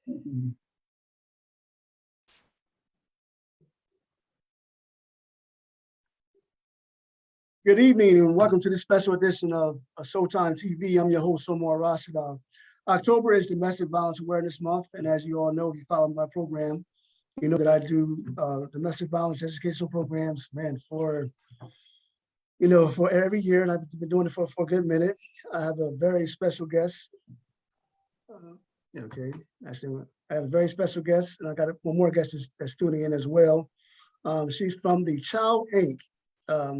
Mhm. Good evening and welcome to this special edition of Showtime TV. I'm your host, Omar Rashada. October is Domestic Violence Awareness Month, and as you all know, if you follow my program, you know that I do domestic violence educational programs, man, for every year, and I've been doing it for a good minute. I have a very special guest. Okay, actually, I have a very special guest, and I got one more guest that's tuning in as well. She's from the Child Inc.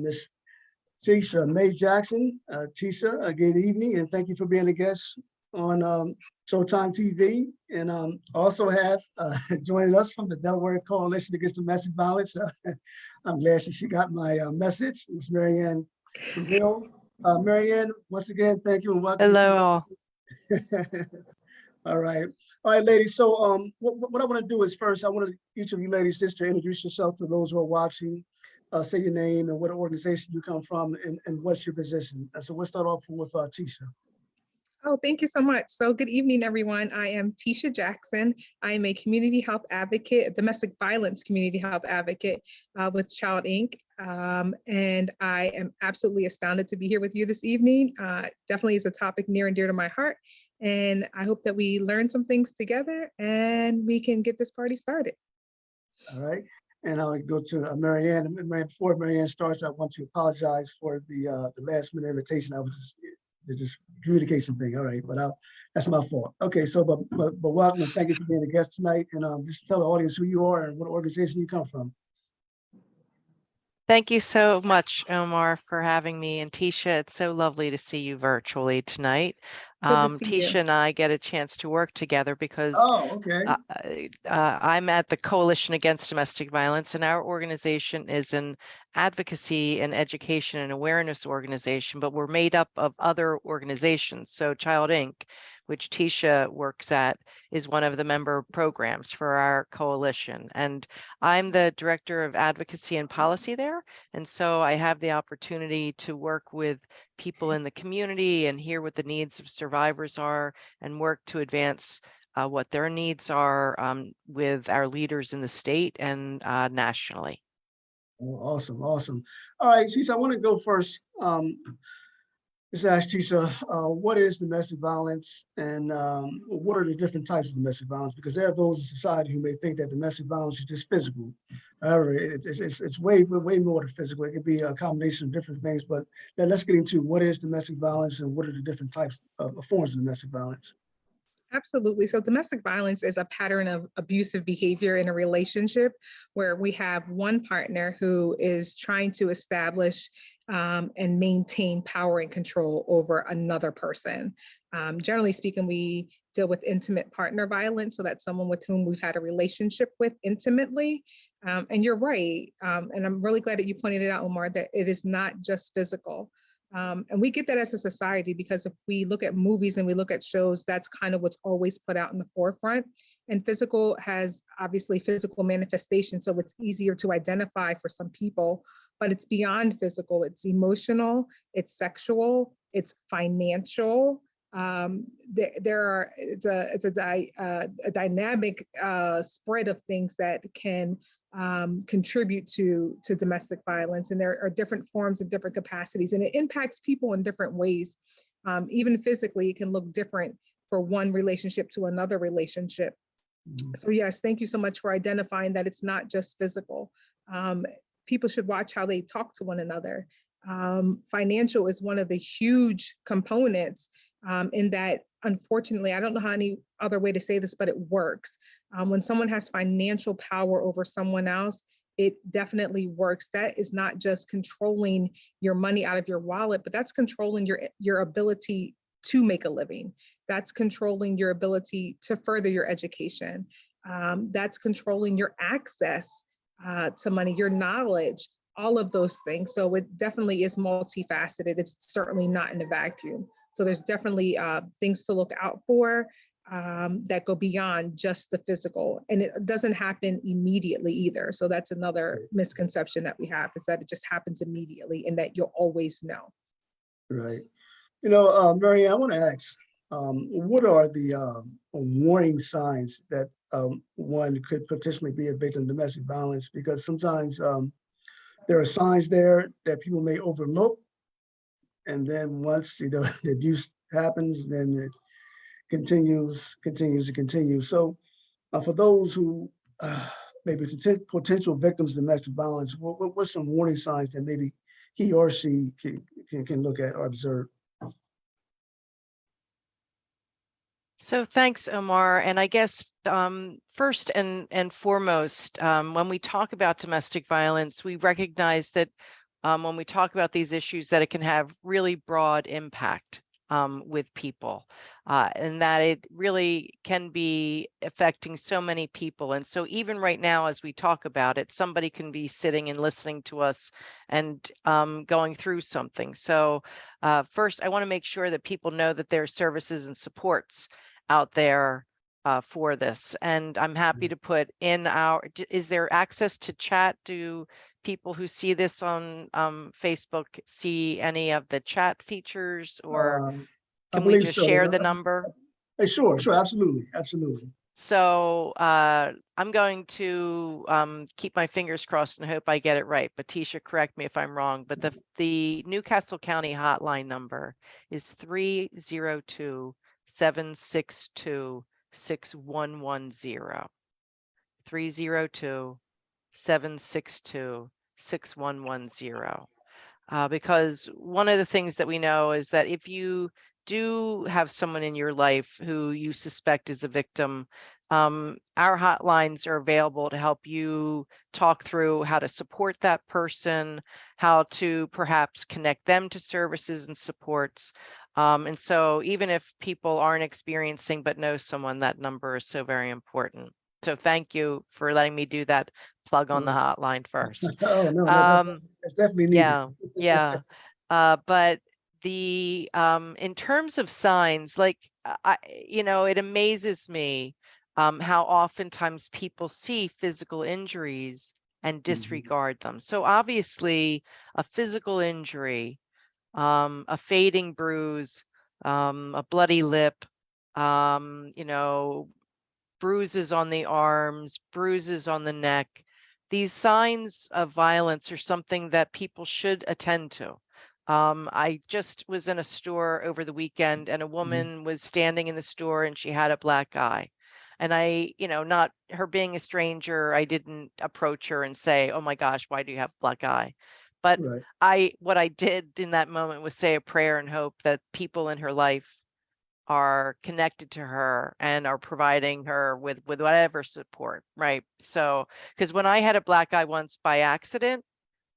Miss Tisha May Jackson. Tisha, good evening, and thank you for being a guest on Showtime TV. And also have joining us from the Delaware Coalition Against Domestic Violence. I'm glad she got my message. It's Marianne Kenville. Marianne, once again, thank you and welcome. Hello. All right. All right, ladies. So what I want to do is first, I want each of you ladies just to introduce yourself to those who are watching. Say your name and what organization you come from and what's your position. So we'll start off with Tisha. Oh, thank you so much. So good evening, everyone. I am Tisha Jackson. I am a community health advocate, a domestic violence community health advocate with Child Inc. And I am absolutely astounded to be here with you this evening. Definitely is a topic near and dear to my heart. And I hope that we learn some things together and we can get this party started. All right. And I'll go to Marianne. Before Marianne starts, I want to apologize for the last minute invitation. I was just communication thing. All right, but that's my fault. Okay, so but welcome and thank you for being a guest tonight. And just tell the audience who you are and what organization you come from. Thank you so much, Omar, for having me. And Tisha, it's so lovely to see you virtually tonight. Tisha and I get a chance to work together because I'm at the Coalition Against Domestic Violence, and our organization is an advocacy and education and awareness organization, but we're made up of other organizations. So Child Inc., which Tisha works at, is one of the member programs for our coalition. And I'm the director of advocacy and policy there. And so I have the opportunity to work with people in the community and hear what the needs of survivors are and work to advance what their needs are with our leaders in the state and nationally. Oh, awesome, awesome. All right, Tisha, I want to go first. Just ask Tisha, what is domestic violence and what are the different types of domestic violence? Because there are those in society who may think that domestic violence is just physical. However, it's way more than physical. It could be a combination of different things, but let's get into what is domestic violence and what are the different types of forms of domestic violence. Absolutely. So domestic violence is a pattern of abusive behavior in a relationship where we have one partner who is trying to establish and maintain power and control over another person. Generally speaking, we deal with intimate partner violence. So that's someone with whom we've had a relationship with intimately. And you're right. And I'm really glad that you pointed it out, Omar, that it is not just physical. And we get that as a society because if we look at movies and we look at shows, that's kind of what's always put out in the forefront. And physical has obviously physical manifestation, so it's easier to identify for some people, but it's beyond physical. It's emotional, it's sexual, it's financial. It's a dynamic spread of things that can contribute to domestic violence, and there are different forms of different capacities, and it impacts people in different ways. Even physically, it can look different for one relationship to another relationship. So yes, thank you so much for identifying that it's not just physical. People should watch how they talk to one another. Financial is one of the huge components in that, unfortunately, I don't know how any other way to say this, but it works. When someone has financial power over someone else, it definitely works. That is not just controlling your money out of your wallet, but that's controlling your ability to make a living. That's controlling your ability to further your education. That's controlling your access to money, your knowledge, all of those things. So it definitely is multifaceted. It's certainly not in a vacuum. So there's definitely things to look out for that go beyond just the physical. And it doesn't happen immediately either. So that's another misconception that we have, is that it just happens immediately and that you'll always know. Right. You know, Marianne, I want to ask, what are the warning signs that one could potentially be a victim of domestic violence? Because sometimes there are signs there that people may overlook, and then once the abuse happens, then it continues. So for those who maybe potential victims of domestic violence, what's some warning signs that maybe he or she can look at or observe? So thanks, Omar. And I guess first and foremost, when we talk about domestic violence, we recognize that when we talk about these issues, that it can have really broad impact with people, and that it really can be affecting so many people. And so even right now, as we talk about it, somebody can be sitting and listening to us and going through something. So first, I want to make sure that people know that there are services and supports out there for this. And I'm happy to put in is there access to chat? Do people who see this on Facebook see any of the chat features, or I can we believe just so. share the number? Sure, absolutely. So I'm going to keep my fingers crossed and hope I get it right. But Tisha, correct me if I'm wrong. But the Newcastle County hotline number is 302-762-6110. 302-762-6110. Because one of the things that we know is that if you do have someone in your life who you suspect is a victim, our hotlines are available to help you talk through how to support that person, how to perhaps connect them to services and supports. And so even if people aren't experiencing but know someone, that number is so very important. So thank you for letting me do that plug on the hotline first. Oh, no, that's definitely needed. Yeah. But the in terms of signs, like it amazes me how oftentimes people see physical injuries and disregard them. So obviously, a physical injury, a fading bruise, a bloody lip, bruises on the arms, bruises on the neck. These signs of violence are something that people should attend to. I just was in a store over the weekend, and a woman was standing in the store and she had a black eye. And I, not her being a stranger, I didn't approach her and say, "Oh my gosh, why do you have a black eye?" But Right. what I did in that moment was say a prayer and hope that people in her life are connected to her and are providing her with whatever support, right? So, because when I had a black eye once by accident,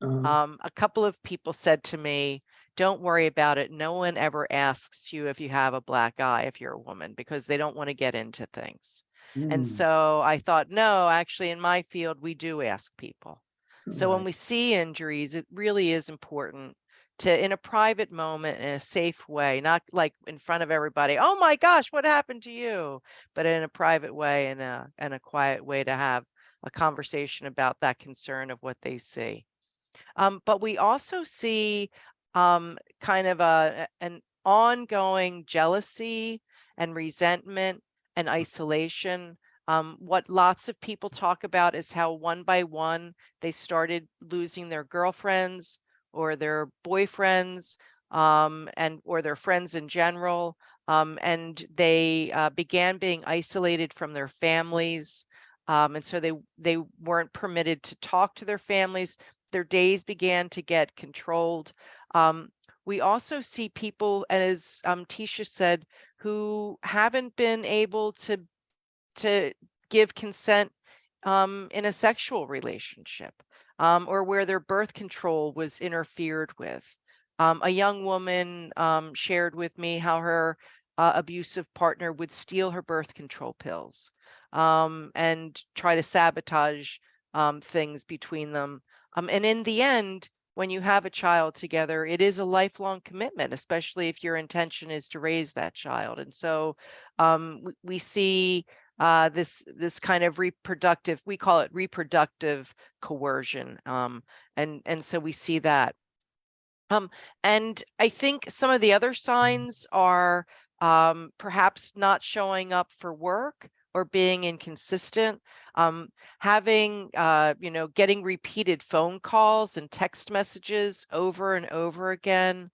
a couple of people said to me, "Don't worry about it. No one ever asks you if you have a black eye if you're a woman, because they don't want to get into things." And so I thought, no, actually in my field, we do ask people. So when Right. we see injuries, it really is important to, in a private moment, in a safe way, not like in front of everybody, "Oh my gosh, what happened to you?" But in a private way and a quiet way to have a conversation about that concern of what they see. But we also see kind of an ongoing jealousy and resentment and isolation. What lots of people talk about is how one by one they started losing their girlfriends or their boyfriends, and or their friends in general, and they began being isolated from their families. And so they weren't permitted to talk to their families. Their days began to get controlled. Um, we also see people, as Tisha said, who haven't been able to give consent in a sexual relationship, or where their birth control was interfered with. A young woman shared with me how her abusive partner would steal her birth control pills and try to sabotage things between them. And in the end, when you have a child together, it is a lifelong commitment, especially if your intention is to raise that child. And so we see this kind of reproductive, we call it reproductive coercion, and so we see that. And I think some of the other signs are perhaps not showing up for work or being inconsistent, having, getting repeated phone calls and text messages over and over again,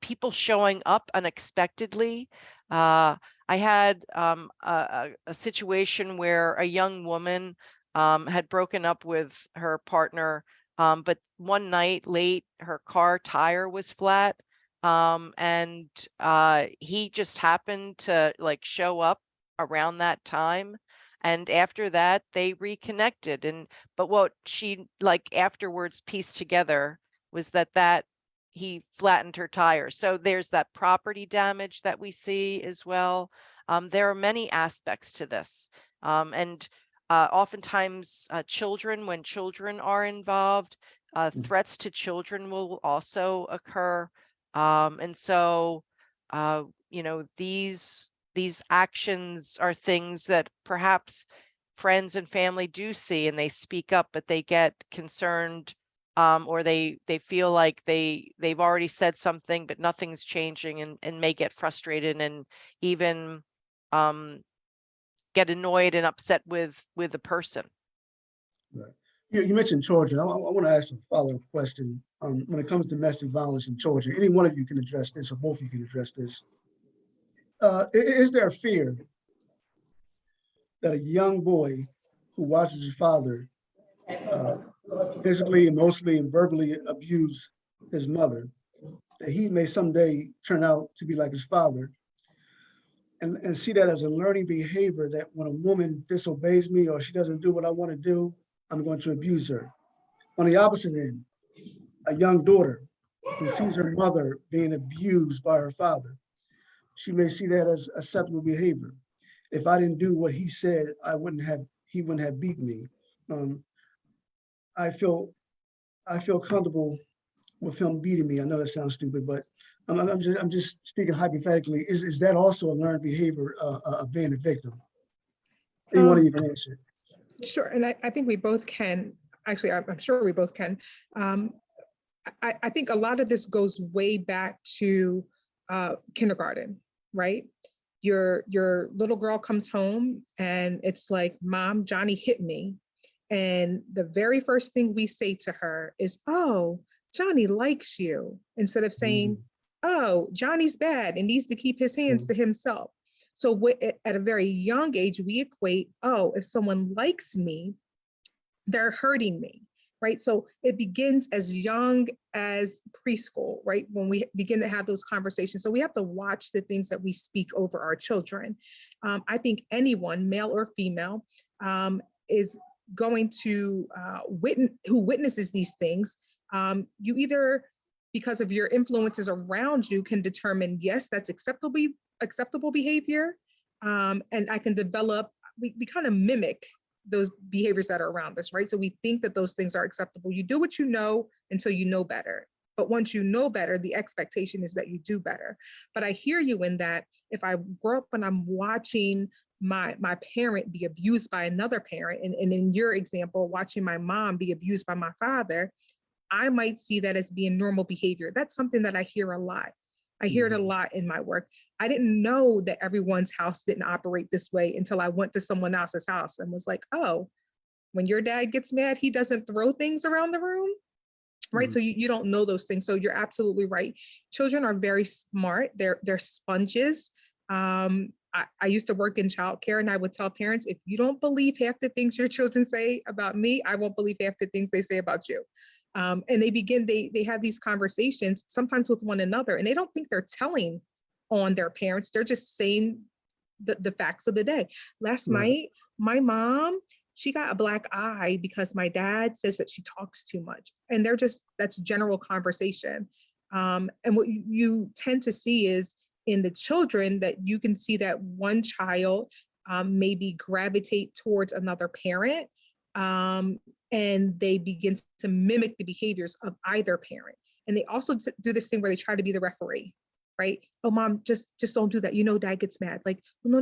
people showing up unexpectedly. I had a situation where a young woman had broken up with her partner, but one night late, her car tire was flat, and he just happened to like show up around that time, and after that they reconnected. And but what she like afterwards pieced together was that he flattened her tires. So there's that property damage that we see as well. There are many aspects to this, and oftentimes children, when children are involved, threats to children will also occur. And so, these actions are things that perhaps friends and family do see and they speak up, but they get concerned, or they feel like they've already said something, but nothing's changing, and may get frustrated and even um, get annoyed and upset with the person. Right. You mentioned children. I want to ask a follow-up question. When it comes to domestic violence in children, any one of you can address this, or both of you can address this. Is there a fear that a young boy who watches his father uh, physically, emotionally, and verbally abuse his mother, that he may someday turn out to be like his father, and see that as a learning behavior, that when a woman disobeys me or she doesn't do what I want to do, I'm going to abuse her? On the opposite end, a young daughter who sees her mother being abused by her father, she may see that as acceptable behavior. If I didn't do what he said, he wouldn't have beaten me. Um, I feel comfortable with him beating me. I know that sounds stupid, but I'm just speaking hypothetically. Is that also a learned behavior of being a victim? Anyone of Um, you can answer. sure, and I think we both can. Actually, I'm sure we both can. Um, I think a lot of this goes way back to kindergarten, right? Your little girl comes home and it's like, Mom, Johnny hit me. And the very first thing we say to her is, oh, Johnny likes you, instead of saying, oh, Johnny's bad and needs to keep his hands to himself. So at a very young age, we equate, oh, if someone likes me, they're hurting me, right? So it begins as young as preschool, right? When we begin to have those conversations. So we have to watch the things that we speak over our children. I think anyone, male or female, is going to who witnesses these things. You either, because of your influences around you, can determine, yes, that's acceptable behavior, and I can develop. We kind of mimic those behaviors that are around us, right? So we think that those things are acceptable. You do what you know until you know better. But once you know better, the expectation is that you do better. But I hear you in that if I grow up and I'm watching my parent be abused by another parent, and in your example, watching my mom be abused by my father, I might see that as being normal behavior. That's something that I hear a lot. I hear it a lot in my work. I didn't know that everyone's house didn't operate this way until I went to someone else's house and was like, oh, when your dad gets mad, he doesn't throw things around the room, right? So you don't know those things. So you're absolutely right. Children are very smart. They're sponges. I used to work in childcare, and I would tell parents, if you don't believe half the things your children say about me, I won't believe half the things they say about you. And they have these conversations sometimes with one another, and they don't think they're telling on their parents. They're just saying the facts of the day. Last night, my mom, she got a black eye because my dad says that she talks too much. And that's general conversation. And what you tend to see is in the children that you can see that one child maybe gravitate towards another parent, and they begin to mimic the behaviors of either parent. And they also do this thing where they try to be the referee, right? Oh, mom, just don't do that. You know, dad gets mad. Like, no,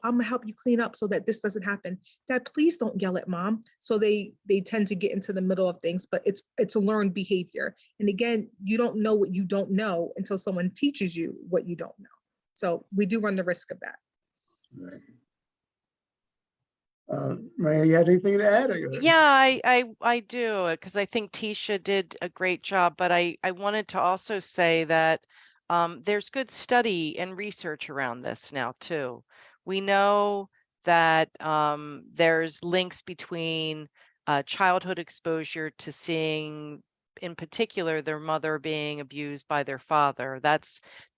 I'm gonna help you clean up so that this doesn't happen. Dad, please don't yell at mom. So they tend to get into the middle of things, but it's a learned behavior. And again, you don't know what you don't know until someone teaches you what you don't know. So we do run the risk of that. Right. Maria, you had anything to add? Or Yeah, I do, because I think Tisha did a great job, but I wanted to also say that there's good study and research around this now too. We know that there's links between childhood exposure to seeing, in particular, their mother being abused by their father.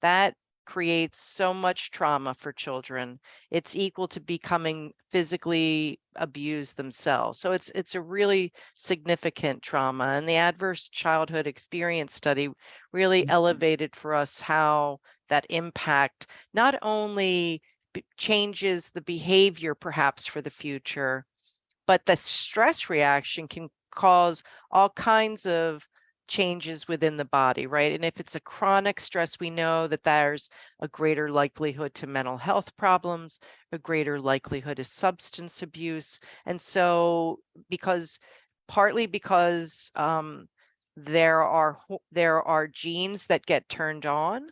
That creates so much trauma for children. It's equal to becoming physically abused themselves. So it's a really significant trauma. And the adverse childhood experience study really elevated for us how that impact not only changes the behavior perhaps for the future, but the stress reaction can cause all kinds of changes within the body, right? And if it's a chronic stress, we know that there's a greater likelihood to mental health problems, a greater likelihood of substance abuse. And so partly because there are genes that get turned on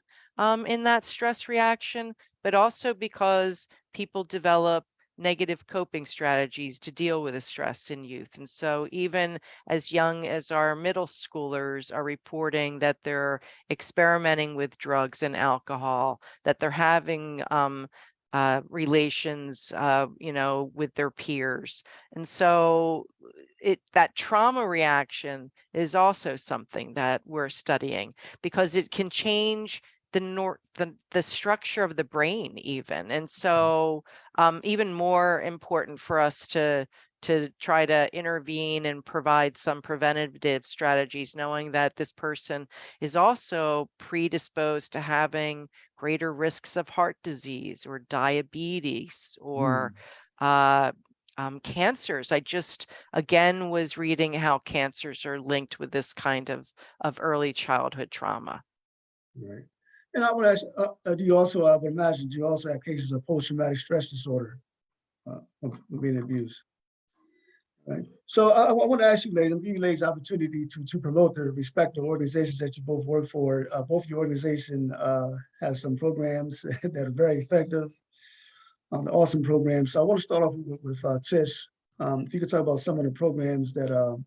in that stress reaction, but also because people develop negative coping strategies to deal with the stress in youth. And so even as young as our middle schoolers are reporting that they're experimenting with drugs and alcohol, that they're having relations, with their peers. And so that trauma reaction is also something that we're studying because it can change the structure of the brain even. And so even more important for us to try to intervene and provide some preventative strategies, knowing that this person is also predisposed to having greater risks of heart disease or diabetes or cancers. I just again was reading how cancers are linked with this kind of early childhood trauma. Right. And I would ask, do you also, I would imagine, do you also have cases of post-traumatic stress disorder from being abused? Right. So I want to ask you, ladies, give you ladies opportunity to promote the respective organizations that you both work for. Both your organization has some programs that are very effective, awesome programs. So I want to start off with Tish. If you could talk about some of the programs that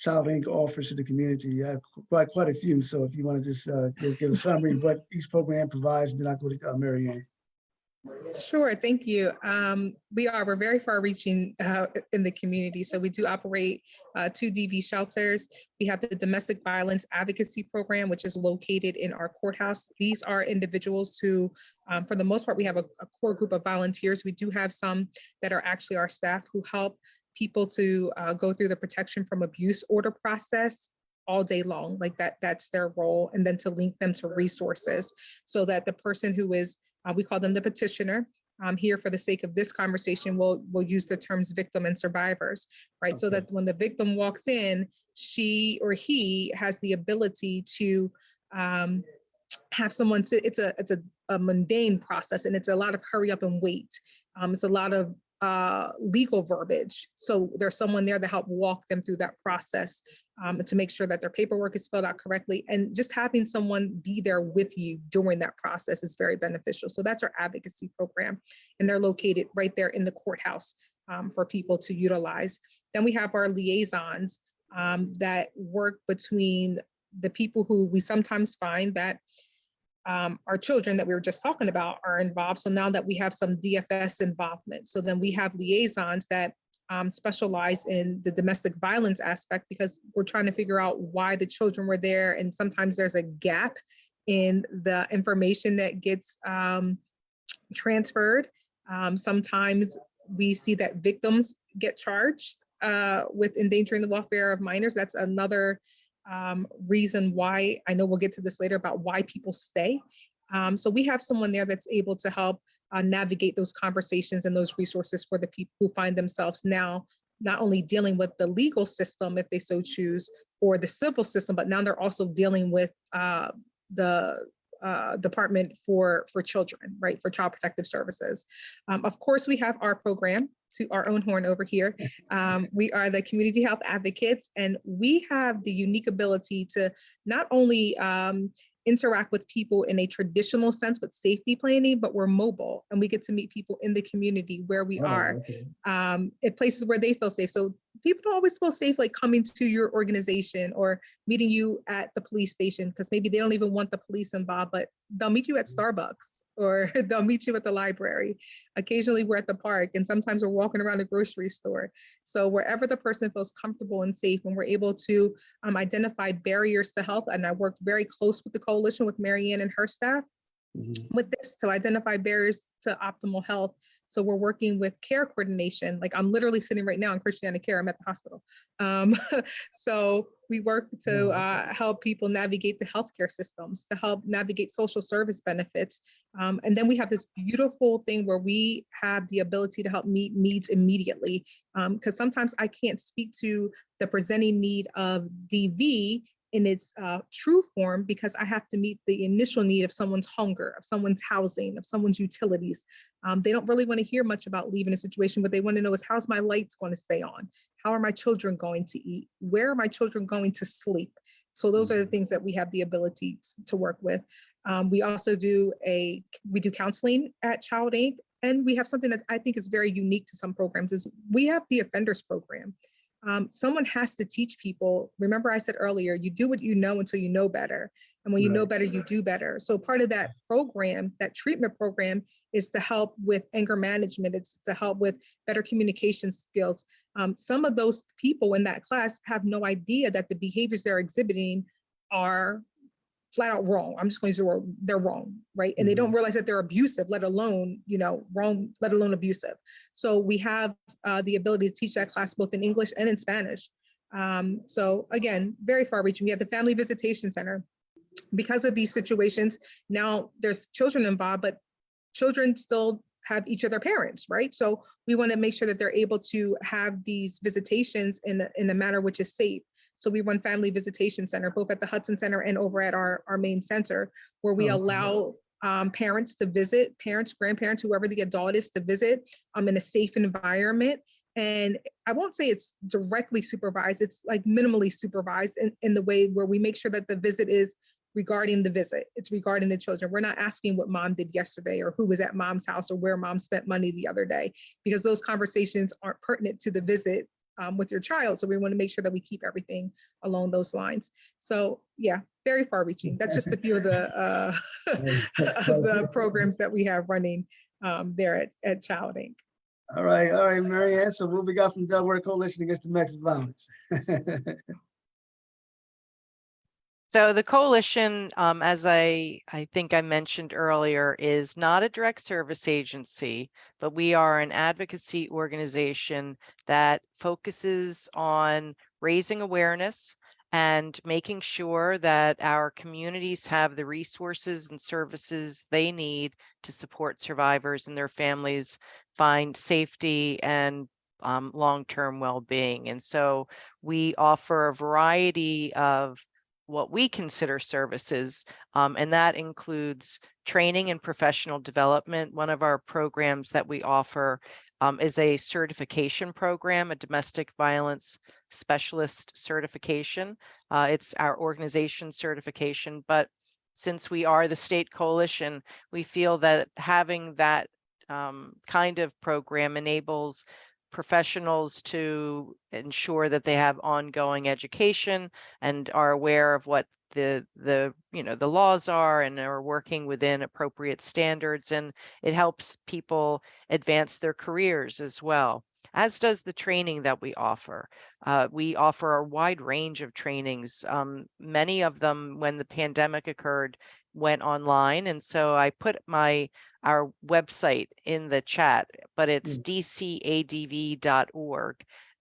Child Inc. offers to the community. You have quite a few. So if you want to just give a summary of what each program provides, and then I'll go to Mary Ann. Sure, thank you. We're very far reaching in the community. So we do operate 2 DV shelters. We have the Domestic Violence Advocacy Program, which is located in our courthouse. These are individuals who, for the most part, we have a core group of volunteers. We do have some that are actually our staff who help people to go through the protection from abuse order process all day long. Like that's their role. And then to link them to resources so that the person who is we call them the petitioner. Here, for the sake of this conversation, we'll use the terms victim and survivors, right? Okay. So that when the victim walks in, she or he has the ability to have someone. It's a mundane process, and it's a lot of hurry up and wait. It's a lot of legal verbiage. So there's someone there to help walk them through that process to make sure that their paperwork is filled out correctly. And just having someone be there with you during that process is very beneficial. So that's our advocacy program. And they're located right there in the courthouse for people to utilize. Then we have our liaisons that work between the people who we sometimes find that our children that we were just talking about are involved. So now that we have some DFS involvement, so then we have liaisons that specialize in the domestic violence aspect because we're trying to figure out why the children were there. And sometimes there's a gap in the information that gets transferred. Sometimes we see that victims get charged with endangering the welfare of minors. That's another reason why, I know we'll get to this later, about why people stay. So we have someone there that's able to help navigate those conversations and those resources for the people who find themselves now not only dealing with the legal system if they so choose, or the civil system, but now they're also dealing with the Department for Children, right, for Child Protective Services. Of course, we have our program, to our own horn over here. We are the Community Health Advocates, and we have the unique ability to not only interact with people in a traditional sense with safety planning, but we're mobile and we get to meet people in the community where we are, at places where they feel safe. So people don't always feel safe like coming to your organization or meeting you at the police station, because maybe they don't even want the police involved, but they'll meet you at Starbucks or they'll meet you at the library. Occasionally we're at the park, and sometimes we're walking around the grocery store. So wherever the person feels comfortable and safe, and we're able to identify barriers to health. And I worked very close with the coalition, with Marianne and her staff with this, to identify barriers to optimal health. So we're working with care coordination. Like I'm literally sitting right now in Christiana Care. I'm at the hospital. So we work to help people navigate the healthcare systems, to help navigate social service benefits. And then we have this beautiful thing where we have the ability to help meet needs immediately. Because sometimes I can't speak to the presenting need of DV in its true form, because I have to meet the initial need of someone's hunger, of someone's housing, of someone's utilities. They don't really want to hear much about leaving a situation. What they want to know is, how's my lights going to stay on? How are my children going to eat? Where are my children going to sleep? So those are the things that we have the ability to work with. We also do counseling at Child Inc. And we have something that I think is very unique to some programs, is we have the offenders program. Someone has to teach people. Remember I said earlier, you do what you know until you know better. And when you know better, you do better. So part of that program, that treatment program, is to help with anger management. It's to help with better communication skills. Some of those people in that class have no idea that the behaviors they're exhibiting are flat out wrong. I'm just going to use the word, they're wrong, right? And they don't realize that they're abusive, let alone, wrong, let alone abusive. So we have the ability to teach that class both in English and in Spanish. So again, very far reaching. We have the Family Visitation Center. Because of these situations, now there's children involved, but children still have each of their parents, right? So we want to make sure that they're able to have these visitations in a manner which is safe. So we run Family Visitation Center, both at the Hudson Center and over at our main center, where we allow parents to visit, parents, grandparents, whoever the adult is, to visit in a safe environment. And I won't say it's directly supervised, it's like minimally supervised in the way where we make sure that the visit is regarding the visit. It's regarding the children. We're not asking what mom did yesterday or who was at mom's house or where mom spent money the other day, because those conversations aren't pertinent to the visit with your child. So we want to make sure that we keep everything along those lines. So yeah, very far reaching. That's just a few of the, the programs that we have running there at Child Inc. All right, Marianne. So what we got from Delaware Coalition Against Domestic Violence? So the coalition, as I think I mentioned earlier, is not a direct service agency, but we are an advocacy organization that focuses on raising awareness and making sure that our communities have the resources and services they need to support survivors and their families find safety and long-term well-being. And so we offer a variety of what we consider services, and that includes training and professional development. One of our programs that we offer is a certification program, a domestic violence specialist certification. It's our organization certification, but since we are the state coalition, we feel that having that kind of program enables professionals to ensure that they have ongoing education and are aware of what the laws are and are working within appropriate standards, and it helps people advance their careers as well, as does the training that we offer. We offer a wide range of trainings. Many of them, when the pandemic occurred, went online, and so I put our website in the chat, but it's dcadv.org,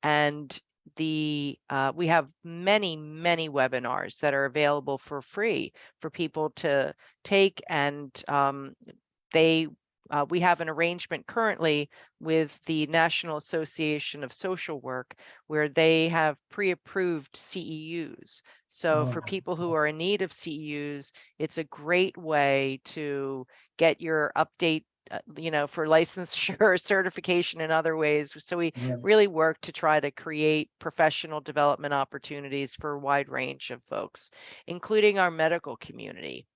and we have many webinars that are available for free for people to take, and we have an arrangement currently with the National Association of Social Work where they have pre-approved CEUs. So for people who are in need of CEUs, it's a great way to get your update, for licensure, certification, in other ways. So we really work to try to create professional development opportunities for a wide range of folks, including our medical community.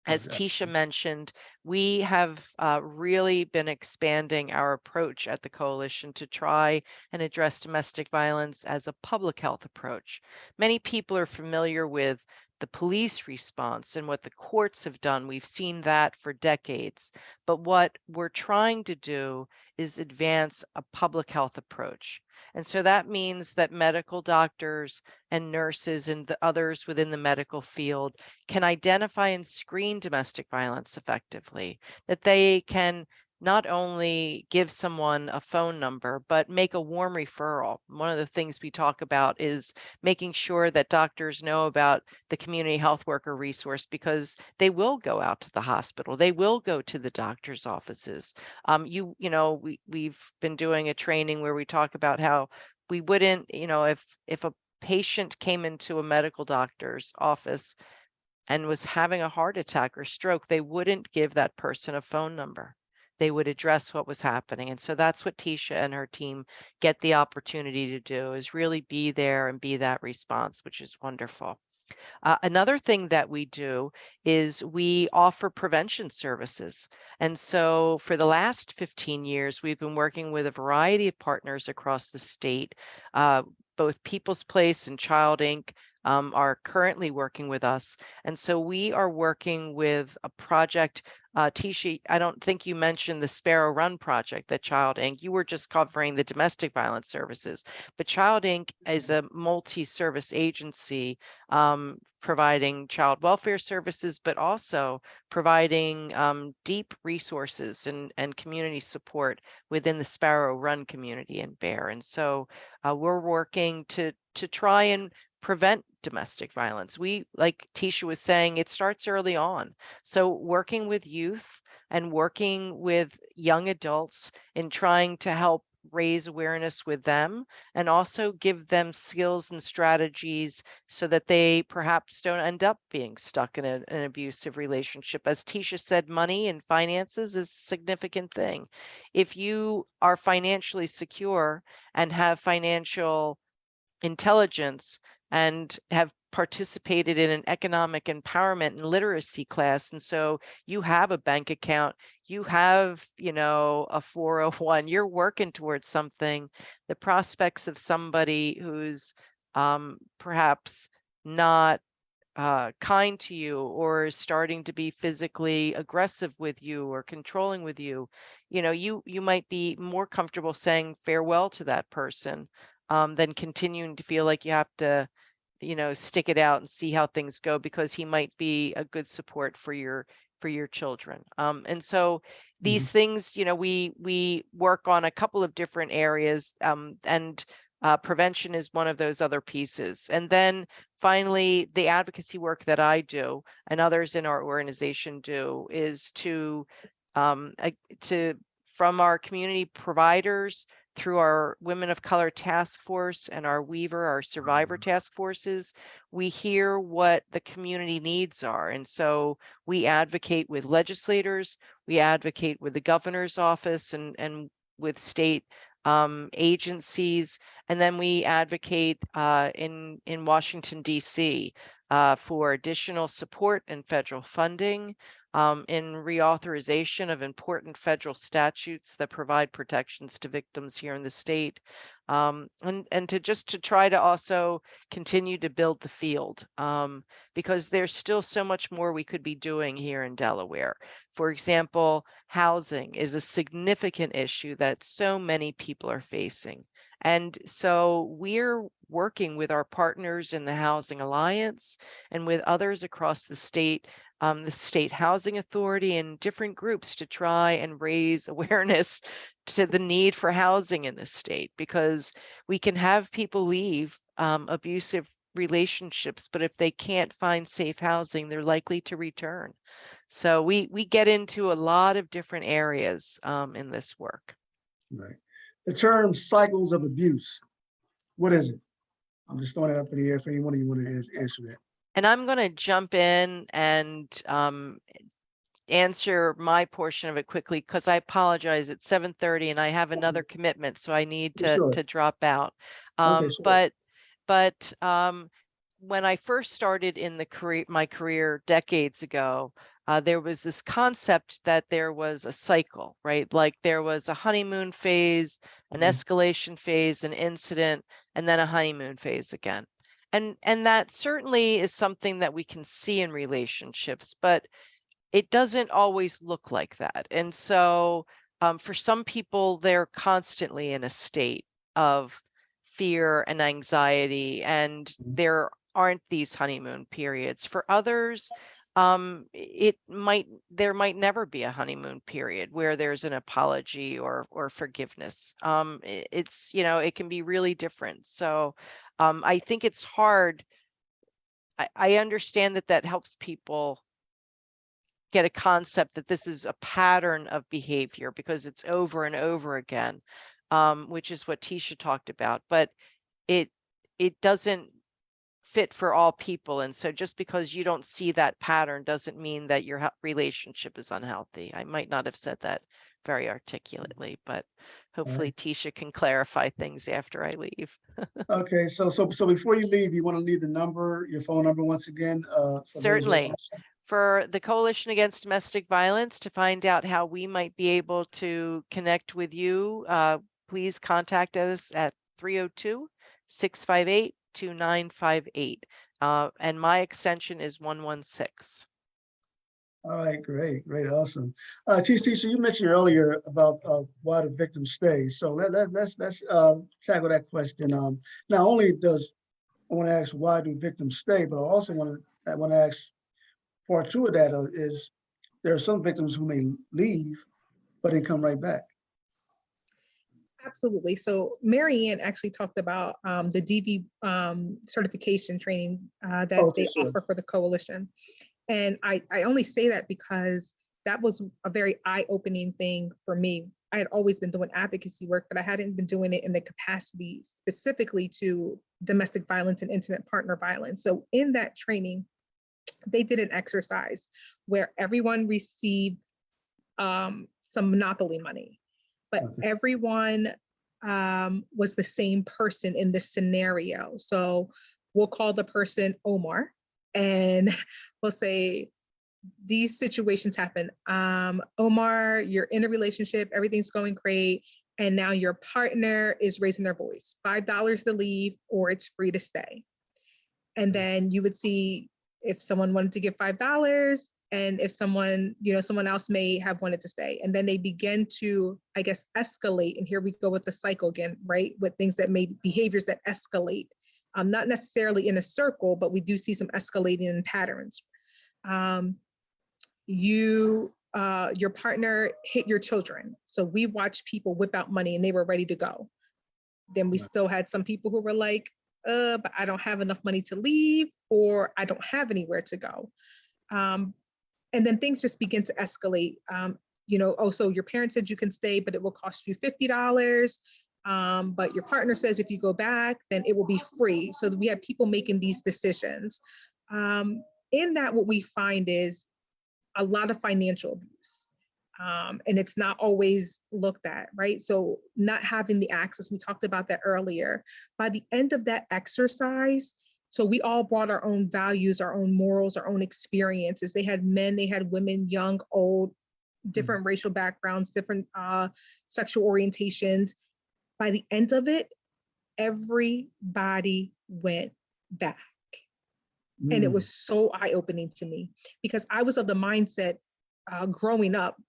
As Tisha mentioned, we have really been expanding our approach at the coalition to try and address domestic violence as a public health approach. Many people are familiar with the police response and what the courts have done. We've seen that for decades. But what we're trying to do is advance a public health approach. And so that means that medical doctors and nurses and the others within the medical field can identify and screen domestic violence effectively, that they can not only give someone a phone number, but make a warm referral. One of the things we talk about is making sure that doctors know about the community health worker resource because they will go out to the hospital. They will go to the doctor's offices. We've been doing a training where we talk about how we wouldn't, if a patient came into a medical doctor's office and was having a heart attack or stroke, they wouldn't give that person a phone number. They would address what was happening. And so that's what Tisha and her team get the opportunity to do, is really be there and be that response, which is wonderful. Another thing that we do is we offer prevention services. And so for the last 15 years, we've been working with a variety of partners across the state. Both People's Place and Child Inc. Are currently working with us. And so we are working with a project. Tisha, I don't think you mentioned the Sparrow Run project that Child Inc. You were just covering the domestic violence services, but Child Inc. is a multi-service agency providing child welfare services, but also providing deep resources and community support within the Sparrow Run community in Bear. And so we're working to try and prevent domestic violence. We, like Tisha was saying, it starts early on. So working with youth and working with young adults in trying to help raise awareness with them and also give them skills and strategies so that they perhaps don't end up being stuck in an abusive relationship. As Tisha said, money and finances is a significant thing. If you are financially secure and have financial intelligence and have participated in an economic empowerment and literacy class, and so you have a bank account, you have a 401, you're working towards something, the prospects of somebody who's perhaps not kind to you or is starting to be physically aggressive with you or controlling with you, you might be more comfortable saying farewell to that person than continuing to feel like you have to stick it out and see how things go because he might be a good support for your children. And so these things, we work on a couple of different areas, and prevention is one of those other pieces. And then finally, the advocacy work that I do and others in our organization do is to from our community providers through our Women of Color Task Force and our Weaver, our Survivor Task Forces, we hear what the community needs are. And so we advocate with legislators, we advocate with the governor's office and with state agencies, and then we advocate in Washington, D.C. For additional support and federal funding, in reauthorization of important federal statutes that provide protections to victims here in the state, and to try to also continue to build the field, because there's still so much more we could be doing here in Delaware. For example, housing is a significant issue that so many people are facing. And so we're working with our partners in the Housing Alliance and with others across the State Housing Authority and different groups to try and raise awareness to the need for housing in the state, because we can have people leave abusive relationships, but if they can't find safe housing, they're likely to return. So we get into a lot of different areas in this work. Right. The term cycles of abuse, what is it? I'm just throwing it up in the air for anyone of you want to answer that. And I'm going to jump in and answer my portion of it quickly because I apologize. It's 7:30 and I have another commitment, so I need to drop out. But when I first started in my career decades ago, there was this concept that there was a cycle, right? Like there was a honeymoon phase, an escalation phase, an incident, and then a honeymoon phase again. And that certainly is something that we can see in relationships, but it doesn't always look like that. And so for some people, they're constantly in a state of fear and anxiety, and there aren't these honeymoon periods. For others, there might never be a honeymoon period where there's an apology or forgiveness. It's, you know, it can be really different. So I think it's hard. I understand that that helps people get a concept that this is a pattern of behavior because it's over and over again, which is what Tisha talked about. But it doesn't fit for all people, and so just because you don't see that pattern doesn't mean that your relationship is unhealthy. I might not have said that very articulately, but hopefully Tisha can clarify things after I leave. Okay, so before you leave, you want to leave the number, your phone number once again, for those who are Certainly. also- For the Coalition Against Domestic Violence, to find out how we might be able to connect with you, please contact us at 302-658-2958. And my extension is 116. All right, great, awesome. Tisha, you mentioned earlier about why the victim stays. So let's tackle that question. Not only does I want to ask why do victims stay, but I also want to ask part two of that is there are some victims who may leave, but then come right back. Absolutely. So Mary Ann actually talked about the DV certification training that Okay, they sure. offer for the coalition. And I only say that because that was a very eye-opening thing for me. I had always been doing advocacy work, but I hadn't been doing it in the capacity specifically to domestic violence and intimate partner violence. So in that training, they did an exercise where everyone received some Monopoly money, but everyone was the same person in this scenario. So we'll call the person Omar, and we'll say, these situations happen. Omar, you're in a relationship, everything's going great, and now your partner is raising their voice, $5 to leave, or it's free to stay. And then you would see if someone wanted to give $5, and if someone, someone else may have wanted to stay. And then they begin to, I guess, escalate. And here we go with the cycle again, right? With things that may behaviors that escalate, not necessarily in a circle, but we do see some escalating in patterns. Your partner hit your children. So we watched people whip out money and they were ready to go. Then we still had some people who were like, but I don't have enough money to leave, or I don't have anywhere to go. And then things just begin to escalate. So your parents said you can stay, but it will cost you $50. But your partner says if you go back, then it will be free. So we have people making these decisions. In that, what we find is a lot of financial abuse. And it's not always looked at, right? So not having the access, we talked about that earlier. By the end of that exercise, so we all brought our own values, our own morals, our own experiences. They had men, they had women, young, old, different racial backgrounds, different sexual orientations. By the end of it, everybody went back. And it was so eye-opening to me because I was of the mindset growing up,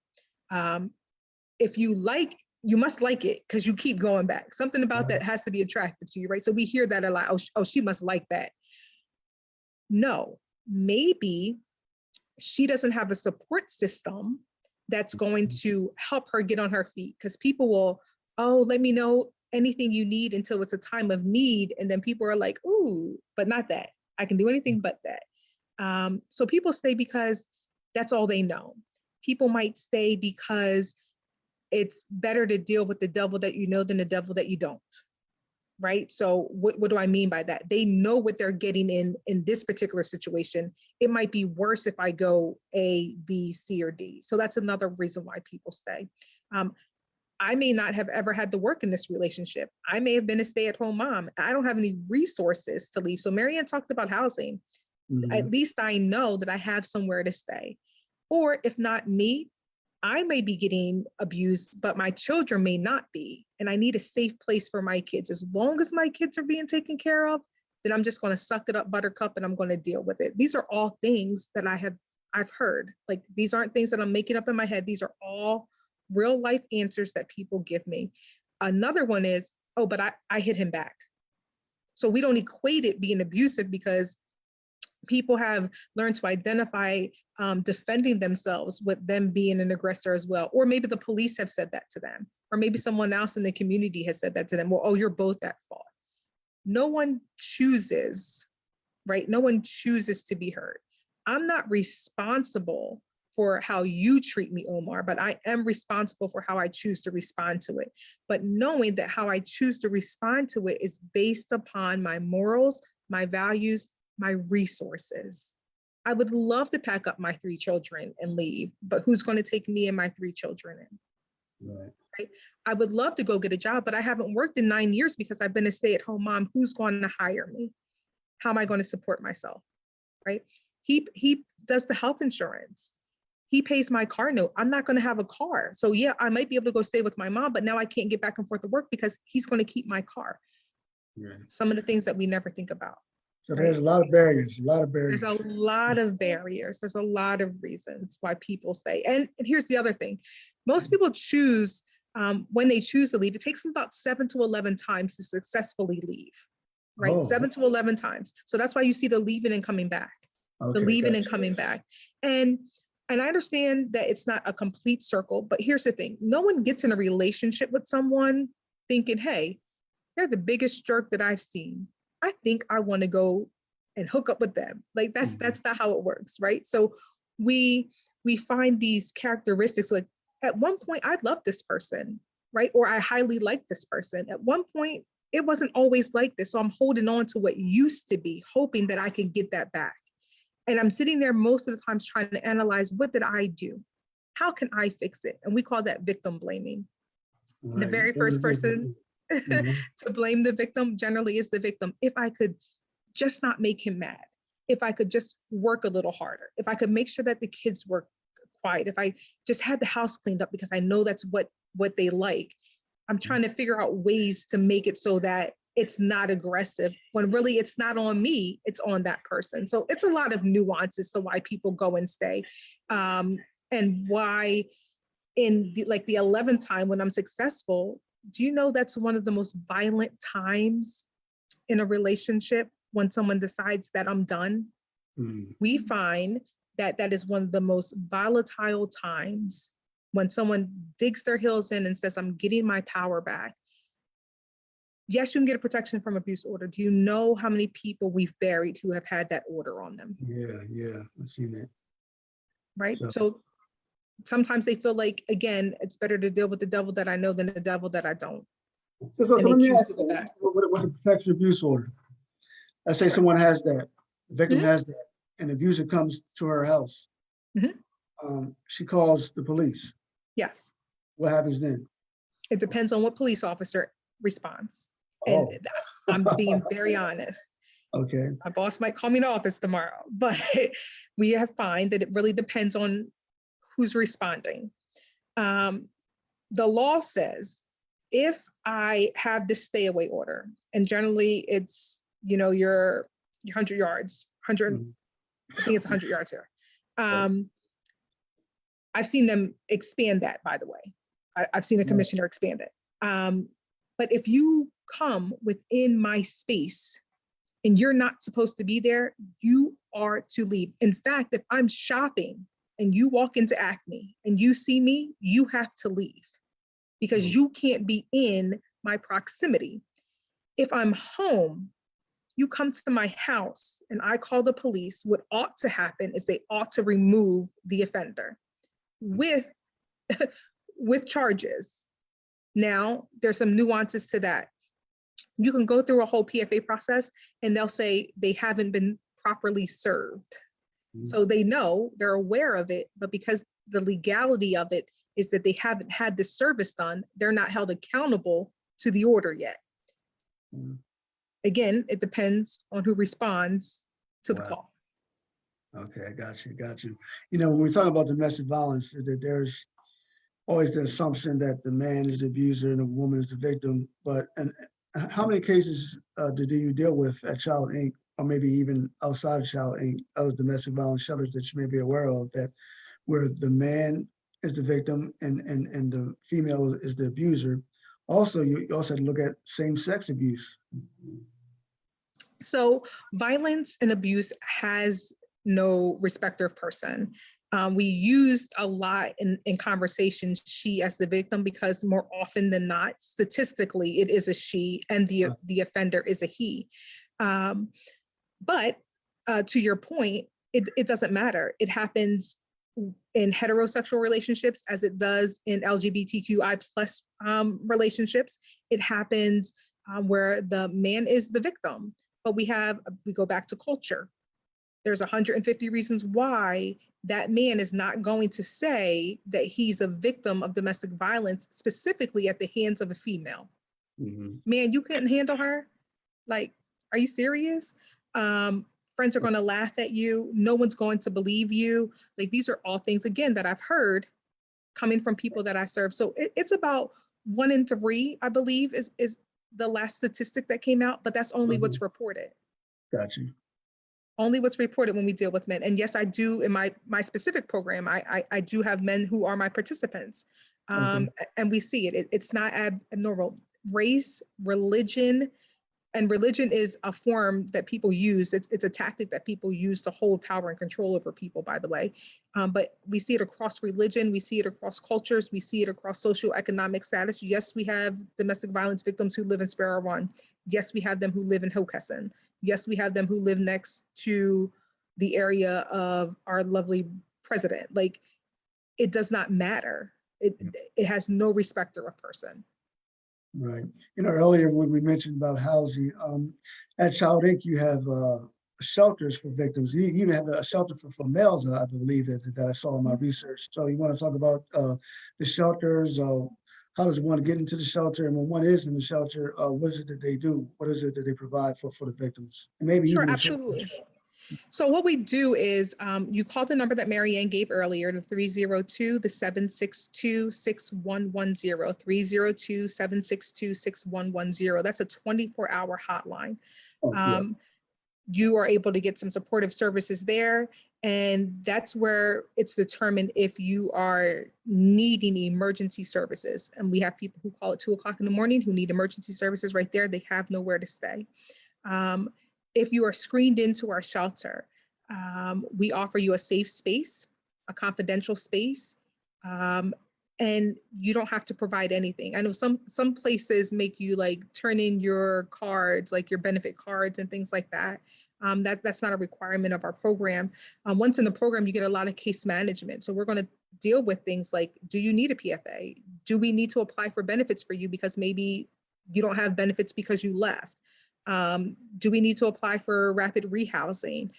if you like, you must like it because you keep going back. Something about that has to be attractive to you, right? So we hear that a lot. Oh, she must like that. No, maybe she doesn't have a support system that's going to help her get on her feet, because people will, let me know anything you need until it's a time of need. And then people are like, ooh, but not that. I can do anything but that. So people stay because that's all they know. People might stay because it's better to deal with the devil that you know than the devil that you don't, right? So what do I mean by that? They know what they're getting in this particular situation. It might be worse if I go A, B, C, or D. So that's another reason why people stay. I may not have ever had to work in this relationship. I may have been a stay-at-home mom. I don't have any resources to leave. So Mary Ann talked about housing. At least I know that I have somewhere to stay. Or if not me, I may be getting abused, but my children may not be. And I need a safe place for my kids. As long as my kids are being taken care of, then I'm just going to suck it up, buttercup, and I'm going to deal with it. These are all things that I've heard. Like, these aren't things that I'm making up in my head. These are all real life answers that people give me. Another one is, oh, but I hit him back. So we don't equate it being abusive, because people have learned to identify defending themselves with them being an aggressor as well. Or maybe the police have said that to them, or maybe someone else in the community has said that to them. Well, oh, you're both at fault. No one chooses, right? No one chooses to be hurt. I'm not responsible for how you treat me, Omar, but I am responsible for how I choose to respond to it. But knowing that how I choose to respond to it is based upon my morals, my values, my resources. I would love to pack up my 3 children and leave, but who's going to take me and my 3 children in? Right? I would love to go get a job, but I haven't worked in 9 years because I've been a stay-at-home mom. Who's going to hire me? How am I going to support myself? Right? He does the health insurance. He pays my car note. I'm not going to have a car. So yeah, I might be able to go stay with my mom, but now I can't get back and forth to work because he's going to keep my car. Right. Some of the things that we never think about. So there's a lot of barriers, a lot of barriers. There's a lot of barriers. There's a lot of reasons why people stay. And here's the other thing. Most people choose, when they choose to leave, it takes them about 7 to 11 times to successfully leave, right? Oh. 7 to 11 times. So that's why you see the leaving and coming back, Okay, the leaving gotcha. and coming back. And I understand that it's not a complete circle, but here's the thing. No one gets in a relationship with someone thinking, hey, they're the biggest jerk that I've seen. I think I want to go and hook up with them. Like that's not how it works, right? So we find these characteristics. Like, at one point, I loved this person, right? Or I highly liked this person. At one point, it wasn't always like this. So I'm holding on to what used to be, hoping that I can get that back. And I'm sitting there most of the times trying to analyze, what did I do? How can I fix it? And we call that victim blaming. Right. The very first person to blame the victim generally is the victim. If I could just not make him mad, if I could just work a little harder, if I could make sure that the kids were quiet, if I just had the house cleaned up because I know that's what they like. I'm trying to figure out ways to make it so that it's not aggressive, when really it's not on me, it's on that person. So it's a lot of nuances to why people go and stay, and why in the 11th time when I'm successful, do you know that's one of the most violent times in a relationship, when someone decides that I'm done? We find that that is one of the most volatile times, when someone digs their heels in and says, I'm getting my power back. Yes, you can get a protection from abuse order. Do you know how many people we've buried who have had that order on them? Yeah, I've seen that. Right. So sometimes they feel like, again, it's better to deal with the devil that I know than the devil that I don't. So let me ask you, to go back. What a protection abuse order? Let's say someone has that, the victim has that, and the abuser comes to her house. She calls the police. Yes. What happens then? It depends on what police officer responds. And I'm being very honest. Okay. My boss might call me in the office tomorrow, but we have found that it really depends on who's responding. The law says, if I have this stay away order, and generally it's, your 100 yards, 100, I think it's 100 yards here. I've seen them expand that, by the way. I've seen a commissioner expand it. But if you come within my space and you're not supposed to be there, you are to leave. In fact, if I'm shopping and you walk into Acme and you see me, you have to leave, because you can't be in my proximity. If I'm home, you come to my house and I call the police, what ought to happen is they ought to remove the offender with charges. Now, there's some nuances to that. You can go through a whole PFA process and they'll say they haven't been properly served. So they know, they're aware of it, but because the legality of it is that they haven't had the service done, they're not held accountable to the order yet. Again, it depends on who responds to the call. Okay, I got you, got you. You know, when we talk about domestic violence, there's always the assumption that the man is the abuser and the woman is the victim. But and how many cases do you deal with at Child Inc. or maybe even outside of Child Inc. other domestic violence shelters that you may be aware of that where the man is the victim and the female is the abuser? Also, you also have to look at same-sex abuse. So violence and abuse has no respecter of person. We used a lot in conversations, she as the victim, because more often than not, statistically, it is a she and the offender is a he. But to your point, it doesn't matter. It happens in heterosexual relationships as it does in LGBTQI plus relationships. It happens where the man is the victim. But we go back to culture. There's 150 reasons why that man is not going to say that he's a victim of domestic violence, specifically at the hands of a female. Mm-hmm. Man, you couldn't handle her? Like, are you serious? Friends are going to laugh at you. No one's going to believe you. Like, these are all things, again, that I've heard coming from people that I serve. So it's about 1 in 3, I believe, is the last statistic that came out, but that's only what's reported. Got you. Only what's reported when we deal with men. And yes, I do in my specific program, I do have men who are my participants. And we see it. It's not abnormal. Race, religion, and religion is a form that people use. It's a tactic that people use to hold power and control over people, by the way. But we see it across religion. We see it across cultures. We see it across socioeconomic status. Yes, we have domestic violence victims who live in Sparrow Run. Yes, we have them who live in Hockessin. Yes, we have them who live next to the area of our lovely president. Like, it does not matter. It has no respecter of person. Right. You know, earlier when we mentioned about housing, at Child Inc., you have shelters for victims. You even have a shelter for males, I believe that I saw in my research. So you want to talk about the shelters? How does one get into the shelter? And when one is in the shelter, what is it that they do? What is it that they provide for the victims? And maybe Sure, even absolutely. So what we do is you call the number that Marianne gave earlier, the 302-762-6110, 302-762-6110. That's a 24-hour hotline. yeah. You are able to get some supportive services there. And that's where it's determined if you are needing emergency services. And we have people who call at 2 o'clock in the morning who need emergency services right there. They have nowhere to stay. If you are screened into our shelter, we offer you a safe space, a confidential space, and you don't have to provide anything. I know some places make you like turn in your cards, like your benefit cards and things like that. That's not a requirement of our program. Once in the program, you get a lot of case management. So we're going to deal with things like, do you need a PFA? Do we need to apply for benefits for you because maybe you don't have benefits because you left? Do we need to apply for rapid rehousing,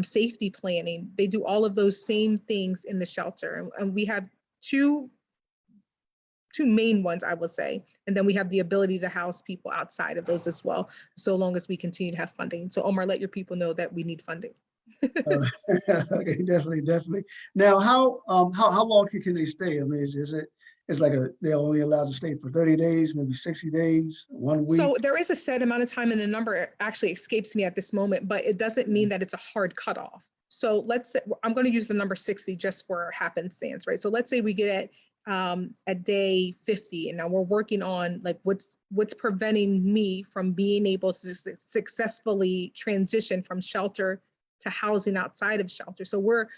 safety planning? They do all of those same things in the shelter. And we have two main ones, I would say. And then we have the ability to house people outside of those as well, so long as we continue to have funding. So Omar, let your people know that we need funding. Okay, definitely. Now, how long can they stay? I mean, it's like they're only allowed to stay for 30 days, maybe 60 days, 1 week? So there is a set amount of time, and the number actually escapes me at this moment, but it doesn't mean that it's a hard cutoff. So let's say, I'm going to use the number 60 just for happenstance, right? So let's say we get at day 50, and now we're working on like what's preventing me from being able to successfully transition from shelter to housing outside of shelter. So we're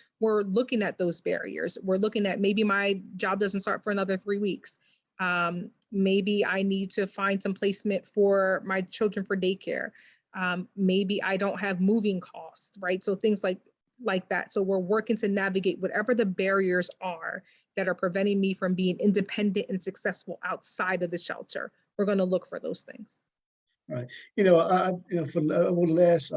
looking at those barriers. We're looking at maybe my job doesn't start for another 3 weeks. Maybe I need to find some placement for my children for daycare. Maybe I don't have moving costs, right? So things like that. So we're working to navigate whatever the barriers are that are preventing me from being independent and successful outside of the shelter. We're going to look for those things. Right. For over the last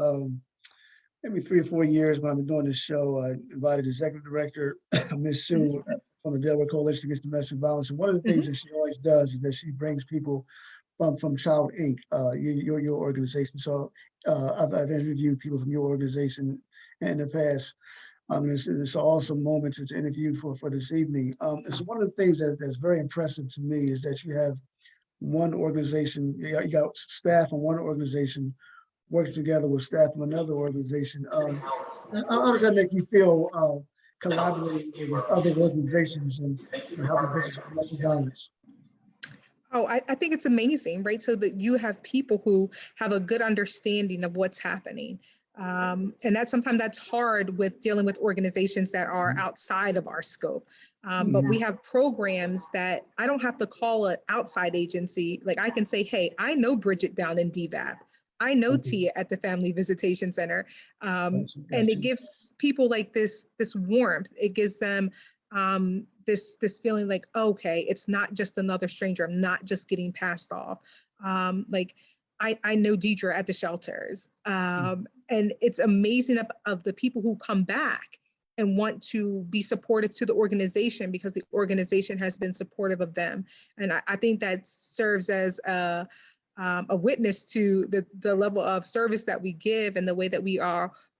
maybe 3 or 4 years when I've been doing this show, I invited Executive Director, Ms. Sue, from the Delaware Coalition Against Domestic Violence. And one of the things that she always does is that she brings people from Child Inc., your organization. So I've interviewed people from your organization in the past. It's an awesome moment to interview for this evening. And so one of the things that's very impressive to me is that you have one organization, you got staff from one organization working together with staff from another organization. How does that make you feel collaborating with other organizations and helping victims of domestic violence? Oh, I think it's amazing, right? So that you have people who have a good understanding of what's happening. And sometimes that's hard with dealing with organizations that are outside of our scope. But we have programs that I don't have to call an outside agency. Like I can say, hey, I know Bridget down in DVAP. I know Tia at the Family Visitation Center. And it gives people like this warmth. It gives them this feeling like, okay, it's not just another stranger. I'm not just getting passed off. Like I know Deidre at the shelters. And it's amazing of the people who come back and want to be supportive to the organization because the organization has been supportive of them. And I think that serves as a witness to the level of service that we give and the way that we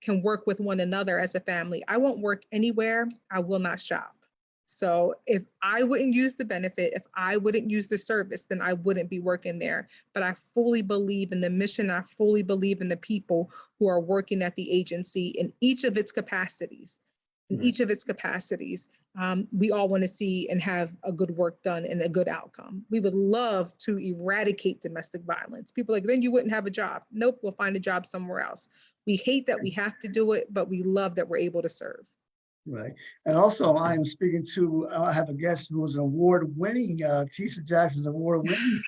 can work with one another as a family. I won't work anywhere I will not shop. So if I wouldn't use the benefit, if I wouldn't use the service, then I wouldn't be working there. But I fully believe in the mission. I fully believe in the people who are working at the agency in each of its capacities. In each of its capacities, we all want to see and have a good work done and a good outcome. We would love to eradicate domestic violence. People are like, then you wouldn't have a job. Nope, we'll find a job somewhere else. We hate that we have to do it, but we love that we're able to serve. Right. And also I am speaking to, I have a guest who was an award-winning, Tisha Jackson's award-winning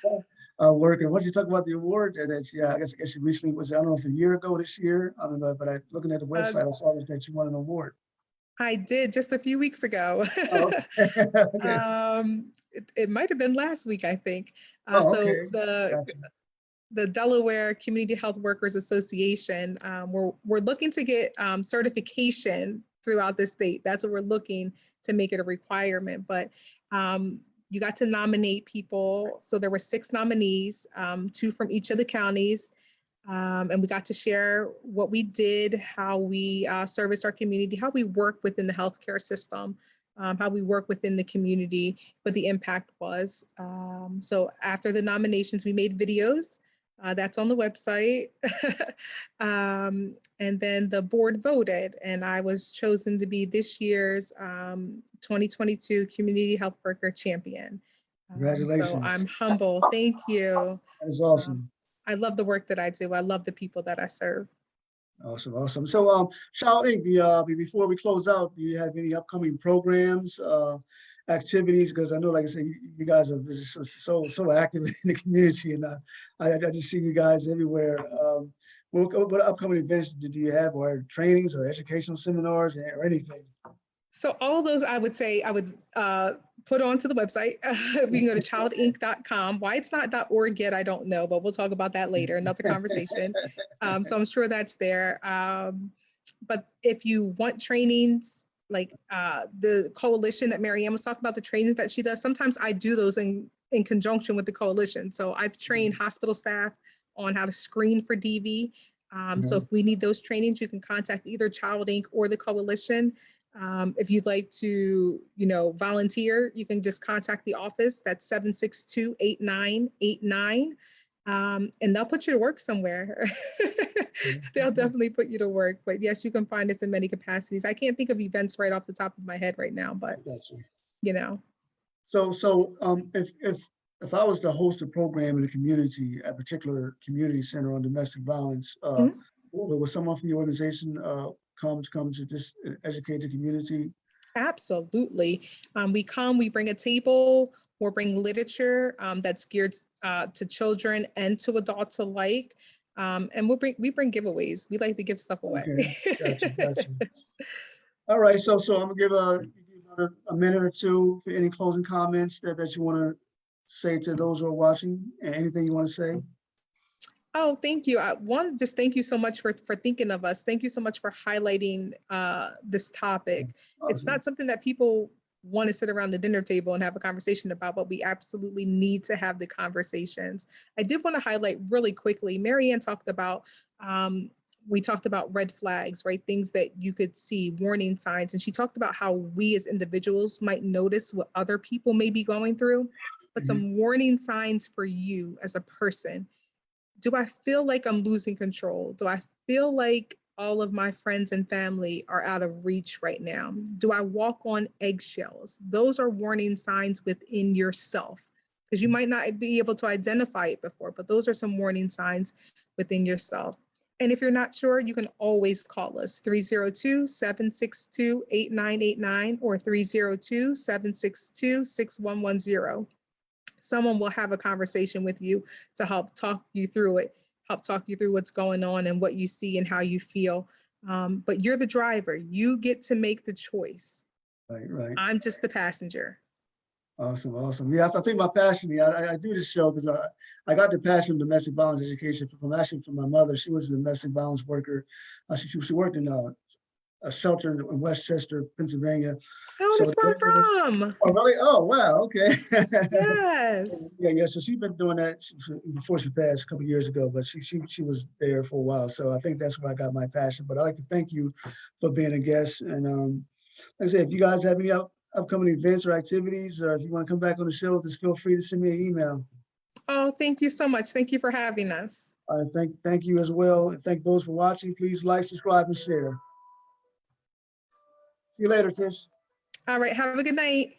worker. Why don't you talk about the award that I guess you recently was, I don't know if a year ago this year, I don't know, but looking at the website, I saw that you won an award. I did just a few weeks ago. Oh, okay. It might have been last week, I think. Okay. The Delaware Community Health Workers Association, we're looking to get certification throughout the state. That's what we're looking to make it a requirement. But you got to nominate people. So there were 6 nominees, 2 from each of the counties. And we got to share what we did, how we service our community, how we work within the healthcare system, how we work within the community, what the impact was. So after the nominations, we made videos. That's on the website. And then the board voted, and I was chosen to be this year's 2022 Community Health Worker Champion. Congratulations. So I'm humble. Thank you. That is awesome. I love the work that I do. I love the people that I serve. Awesome, awesome. So, Child Inc., before we close out, do you have any upcoming programs, activities? Because I know, like I said, you guys are so active in the community, and I just see you guys everywhere. What upcoming events do you have, or trainings, or educational seminars, or anything? So all those, I would say, I would put onto the website. We can go to childinc.com. Why it's not .org yet, I don't know, but we'll talk about that later, another conversation. So I'm sure that's there. But if you want trainings, like the coalition that Marianne was talking about, the trainings that she does, sometimes I do those in conjunction with the coalition. So I've trained hospital staff on how to screen for DV. So if we need those trainings, you can contact either Child Inc. or the coalition. If you'd like to, volunteer, you can just contact the office. That's 762-8989. And they'll put you to work somewhere. They'll definitely put you to work. But yes, you can find us in many capacities. I can't think of events right off the top of my head right now, but So if I was to host a program in the community, a particular community center on domestic violence, will someone from your organization come to just educate the community? Absolutely. We bring a table, we'll bring literature that's geared to children and to adults alike. And we bring giveaways. We like to give stuff away. Okay, gotcha. All right, so I'm gonna give a minute or two for any closing comments that you want to say to those who are watching, and anything you want to say. Oh, thank you. Just thank you so much for thinking of us. Thank you so much for highlighting this topic. Awesome. It's not something that people want to sit around the dinner table and have a conversation about, but we absolutely need to have the conversations. I did want to highlight really quickly, Mary Ann talked about, we talked about red flags, right? Things that you could see, warning signs. And she talked about how we as individuals might notice what other people may be going through, but some warning signs for you as a person. Do I feel like I'm losing control? Do I feel like all of my friends and family are out of reach right now? Do I walk on eggshells? Those are warning signs within yourself, because you might not be able to identify it before, but those are some warning signs within yourself. And if you're not sure, you can always call us 302-762-8989 or 302-762-6110. Someone will have a conversation with you to help talk you through it, help talk you through what's going on and what you see and how you feel. But you're the driver. You get to make the choice. Right. I'm just the passenger. Awesome. Yeah, I think my passion, I do this show because I got the passion of domestic violence education from my mother. She was a domestic violence worker. She worked in a shelter in Westchester, Pennsylvania. Oh, that's where I'm from. Oh, really? Oh, wow. Okay. Yes. Yeah. So she's been doing that before she passed a couple of years ago, but she was there for a while. So I think that's where I got my passion. But I'd like to thank you for being a guest. And like I said, if you guys have any upcoming events or activities, or if you want to come back on the show, just feel free to send me an email. Oh, thank you so much. Thank you for having us. Thank you as well. And thank those for watching. Please like, subscribe, and share. See you later, Tish. All right. Have a good night.